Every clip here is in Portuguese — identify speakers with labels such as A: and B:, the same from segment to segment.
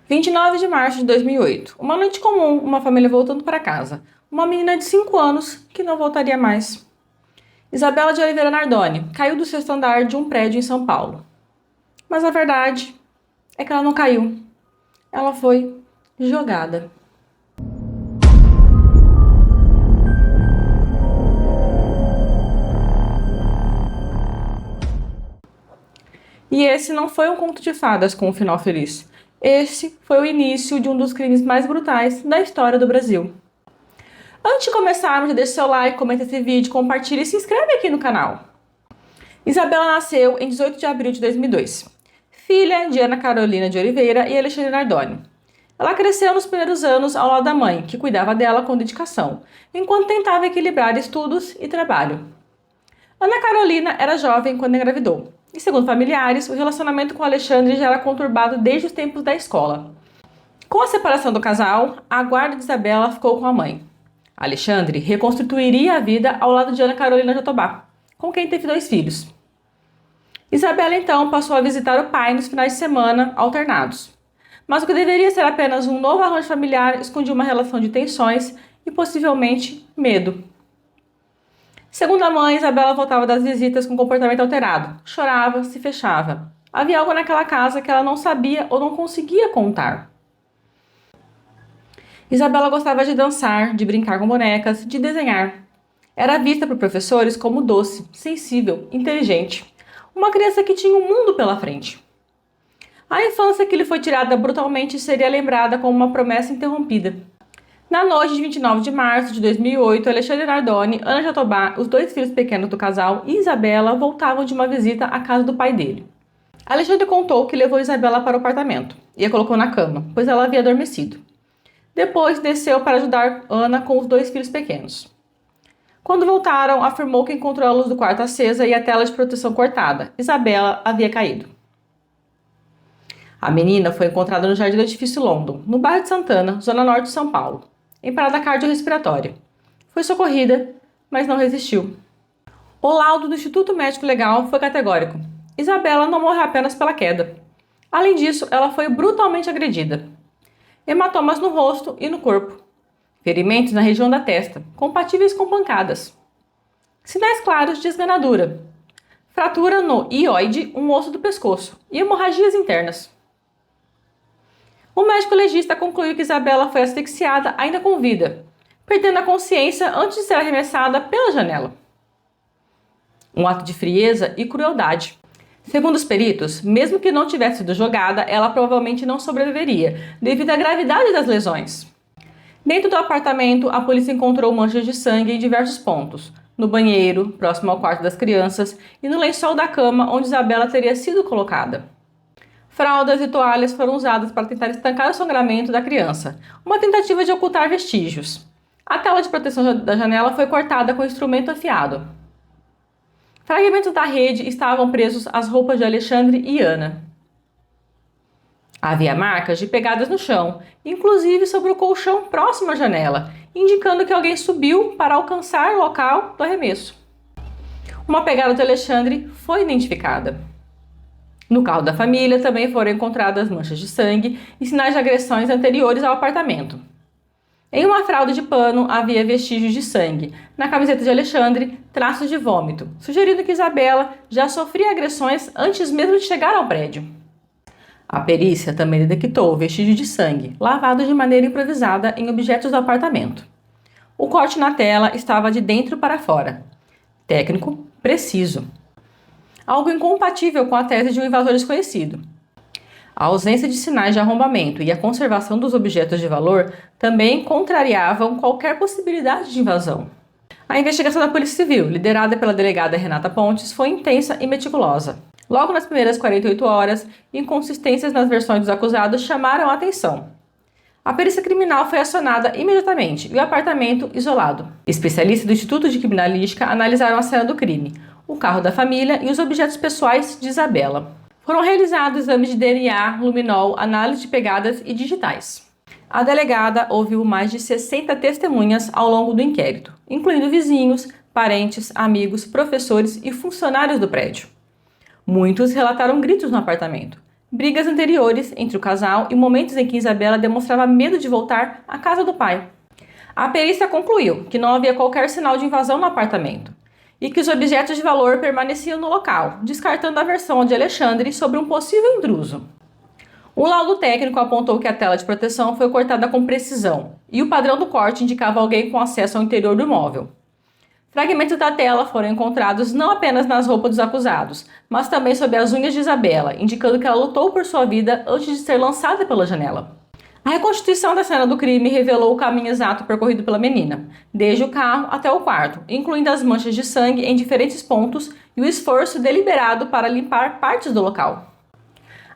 A: 29 de março de 2008. Uma noite comum, uma família voltando para casa. Uma menina de 5 anos que não voltaria mais. Isabela de Oliveira Nardoni caiu do sexto andar de um prédio em São Paulo. Mas a verdade é que ela não caiu. Ela foi jogada. E esse não foi um conto de fadas com um final feliz. Esse foi o início de um dos crimes mais brutais da história do Brasil. Antes de começarmos, deixe seu like, comenta esse vídeo, compartilhe e se inscreve aqui no canal. Isabela nasceu em 18 de abril de 2002, filha de Ana Carolina de Oliveira e Alexandre Nardoni. Ela cresceu nos primeiros anos ao lado da mãe, que cuidava dela com dedicação, enquanto tentava equilibrar estudos e trabalho. Ana Carolina era jovem quando engravidou, e segundo familiares, o relacionamento com Alexandre já era conturbado desde os tempos da escola. Com a separação do casal, a guarda de Isabela ficou com a mãe. Alexandre reconstituiria a vida ao lado de Ana Carolina Jatobá, com quem teve 2 filhos. Isabela então passou a visitar o pai nos finais de semana alternados. Mas o que deveria ser apenas um novo arranjo familiar escondia uma relação de tensões e possivelmente medo. Segundo a mãe, Isabela voltava das visitas com comportamento alterado. Chorava, se fechava. Havia algo naquela casa que ela não sabia ou não conseguia contar. Isabela gostava de dançar, de brincar com bonecas, de desenhar. Era vista por professores como doce, sensível, inteligente. Uma criança que tinha um mundo pela frente. A infância que lhe foi tirada brutalmente seria lembrada como uma promessa interrompida. Na noite de 29 de março de 2008, Alexandre Nardoni, Ana Jatobá, os 2 filhos pequenos do casal e Isabela voltavam de uma visita à casa do pai dele. Alexandre contou que levou Isabela para o apartamento e a colocou na cama, pois ela havia adormecido. Depois desceu para ajudar Ana com os 2 filhos pequenos. Quando voltaram, afirmou que encontrou a luz do quarto acesa e a tela de proteção cortada. Isabela havia caído. A menina foi encontrada no jardim do edifício London, no bairro de Santana, zona norte de São Paulo, em parada cardiorrespiratória. Foi socorrida, mas não resistiu. O laudo do Instituto Médico Legal foi categórico. Isabela não morreu apenas pela queda. Além disso, ela foi brutalmente agredida. Hematomas no rosto e no corpo. Ferimentos na região da testa, compatíveis com pancadas. Sinais claros de esganadura. Fratura no hioide, um osso do pescoço, e hemorragias internas. O médico legista concluiu que Isabela foi asfixiada ainda com vida, perdendo a consciência antes de ser arremessada pela janela. Um ato de frieza e crueldade. Segundo os peritos, mesmo que não tivesse sido jogada, ela provavelmente não sobreviveria, devido à gravidade das lesões. Dentro do apartamento, a polícia encontrou manchas de sangue em diversos pontos. No banheiro, próximo ao quarto das crianças, e no lençol da cama onde Isabela teria sido colocada. Fraldas e toalhas foram usadas para tentar estancar o sangramento da criança, uma tentativa de ocultar vestígios. A tela de proteção da janela foi cortada com instrumento afiado. Fragmentos da rede estavam presos às roupas de Alexandre e Ana. Havia marcas de pegadas no chão, inclusive sobre o colchão próximo à janela, indicando que alguém subiu para alcançar o local do arremesso. Uma pegada de Alexandre foi identificada. No carro da família também foram encontradas manchas de sangue e sinais de agressões anteriores ao apartamento. Em uma fralda de pano havia vestígios de sangue. Na camiseta de Alexandre, traços de vômito, sugerindo que Isabela já sofria agressões antes mesmo de chegar ao prédio. A perícia também detectou vestígios de sangue, lavados de maneira improvisada em objetos do apartamento. O corte na tela estava de dentro para fora. Técnico, preciso. Algo incompatível com a tese de um invasor desconhecido. A ausência de sinais de arrombamento e a conservação dos objetos de valor também contrariavam qualquer possibilidade de invasão. A investigação da Polícia Civil, liderada pela delegada Renata Pontes, foi intensa e meticulosa. Logo nas primeiras 48 horas, inconsistências nas versões dos acusados chamaram a atenção. A perícia criminal foi acionada imediatamente e o apartamento isolado. Especialistas do Instituto de Criminalística analisaram a cena do crime, o carro da família e os objetos pessoais de Isabela. Foram realizados exames de DNA, luminol, análise de pegadas e digitais. A delegada ouviu mais de 60 testemunhas ao longo do inquérito, incluindo vizinhos, parentes, amigos, professores e funcionários do prédio. Muitos relataram gritos no apartamento, brigas anteriores entre o casal e momentos em que Isabela demonstrava medo de voltar à casa do pai. A perícia concluiu que não havia qualquer sinal de invasão no apartamento e que os objetos de valor permaneciam no local, descartando a versão de Alexandre sobre um possível intruso. O laudo técnico apontou que a tela de proteção foi cortada com precisão e o padrão do corte indicava alguém com acesso ao interior do imóvel. Fragmentos da tela foram encontrados não apenas nas roupas dos acusados, mas também sob as unhas de Isabela, indicando que ela lutou por sua vida antes de ser lançada pela janela. A reconstituição da cena do crime revelou o caminho exato percorrido pela menina, desde o carro até o quarto, incluindo as manchas de sangue em diferentes pontos e o esforço deliberado para limpar partes do local.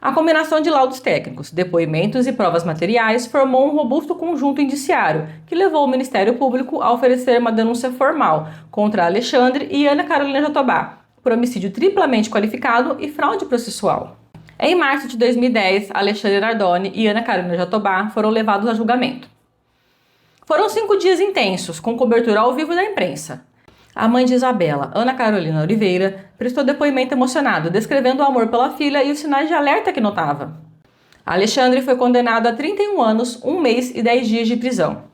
A: A combinação de laudos técnicos, depoimentos e provas materiais formou um robusto conjunto indiciário que levou o Ministério Público a oferecer uma denúncia formal contra Alexandre e Ana Carolina Jatobá por homicídio triplamente qualificado e fraude processual. Em março de 2010, Alexandre Nardoni e Ana Carolina Jatobá foram levados a julgamento. Foram 5 dias intensos, com cobertura ao vivo da imprensa. A mãe de Isabela, Ana Carolina Oliveira, prestou depoimento emocionado, descrevendo o amor pela filha e os sinais de alerta que notava. Alexandre foi condenado a 31 anos, 1 mês e 10 dias de prisão.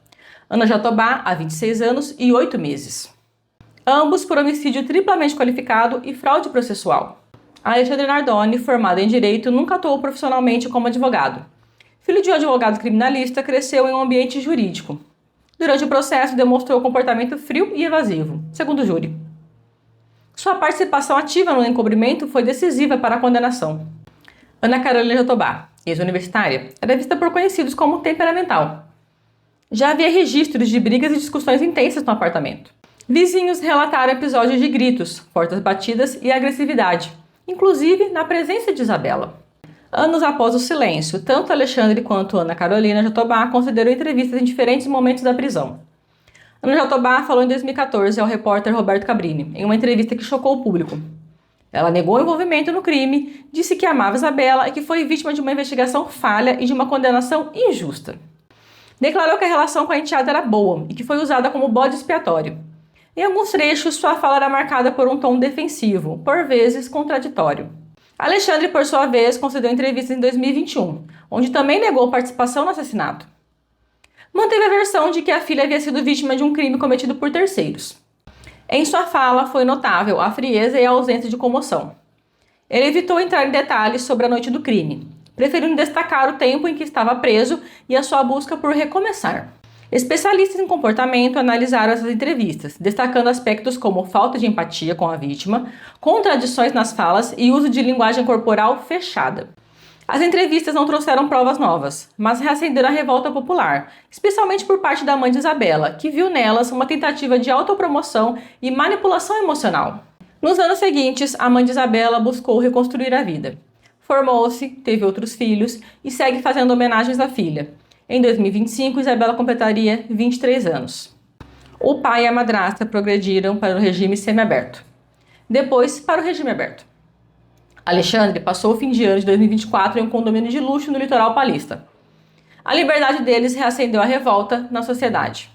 A: Ana Jatobá, a 26 anos e 8 meses. Ambos por homicídio triplamente qualificado e fraude processual. Alexandre Nardoni, formado em Direito, nunca atuou profissionalmente como advogado. Filho de um advogado criminalista, cresceu em um ambiente jurídico. Durante o processo, demonstrou comportamento frio e evasivo, segundo o júri. Sua participação ativa no encobrimento foi decisiva para a condenação. Ana Carolina Jatobá, ex-universitária, era vista por conhecidos como temperamental. Já havia registros de brigas e discussões intensas no apartamento. Vizinhos relataram episódios de gritos, portas batidas e agressividade, inclusive na presença de Isabela. Anos após o silêncio, tanto Alexandre quanto Ana Carolina Jatobá concederam entrevistas em diferentes momentos da prisão. Ana Jatobá falou em 2014 ao repórter Roberto Cabrini, em uma entrevista que chocou o público. Ela negou o envolvimento no crime, disse que amava Isabela e que foi vítima de uma investigação falha e de uma condenação injusta. Declarou que a relação com a enteada era boa e que foi usada como bode expiatório. Em alguns trechos, sua fala era marcada por um tom defensivo, por vezes contraditório. Alexandre, por sua vez, concedeu entrevistas em 2021, onde também negou participação no assassinato. Manteve a versão de que a filha havia sido vítima de um crime cometido por terceiros. Em sua fala, foi notável a frieza e a ausência de comoção. Ele evitou entrar em detalhes sobre a noite do crime, preferindo destacar o tempo em que estava preso e a sua busca por recomeçar. Especialistas em comportamento analisaram essas entrevistas, destacando aspectos como falta de empatia com a vítima, contradições nas falas e uso de linguagem corporal fechada. As entrevistas não trouxeram provas novas, mas reacenderam a revolta popular, especialmente por parte da mãe de Isabela, que viu nelas uma tentativa de autopromoção e manipulação emocional. Nos anos seguintes, a mãe de Isabela buscou reconstruir a vida. Formou-se, teve outros filhos e segue fazendo homenagens à filha. Em 2025, Isabela completaria 23 anos. O pai e a madrasta progrediram para o regime semiaberto. Depois, para o regime aberto. Alexandre passou o fim de ano de 2024 em um condomínio de luxo no litoral paulista. A liberdade deles reacendeu a revolta na sociedade.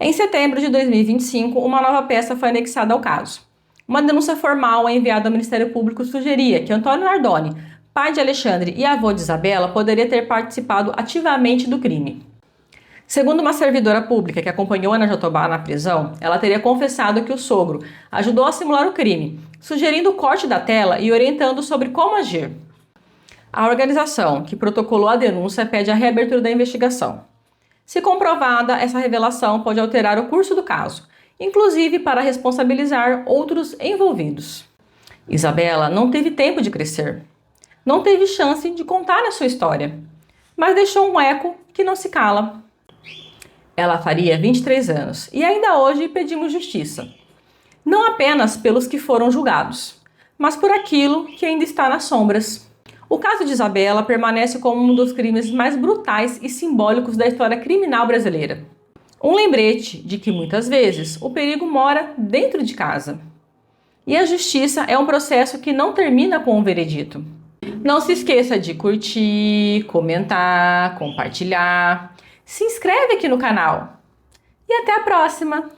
A: Em setembro de 2025, uma nova peça foi anexada ao caso. Uma denúncia formal enviada ao Ministério Público sugeria que Antônio Nardoni, pai de Alexandre e avô de Isabela, poderia ter participado ativamente do crime. Segundo uma servidora pública que acompanhou Ana Jatobá na prisão, ela teria confessado que o sogro ajudou a simular o crime, sugerindo o corte da tela e orientando sobre como agir. A organização que protocolou a denúncia pede a reabertura da investigação. Se comprovada, essa revelação pode alterar o curso do caso, inclusive para responsabilizar outros envolvidos. Isabela não teve tempo de crescer. Não teve chance de contar a sua história, mas deixou um eco que não se cala. Ela faria 23 anos e ainda hoje pedimos justiça. Não apenas pelos que foram julgados, mas por aquilo que ainda está nas sombras. O caso de Isabela permanece como um dos crimes mais brutais e simbólicos da história criminal brasileira. Um lembrete de que muitas vezes o perigo mora dentro de casa. E a justiça é um processo que não termina com um veredito. Não se esqueça de curtir, comentar, compartilhar. Se inscreve aqui no canal. E até a próxima!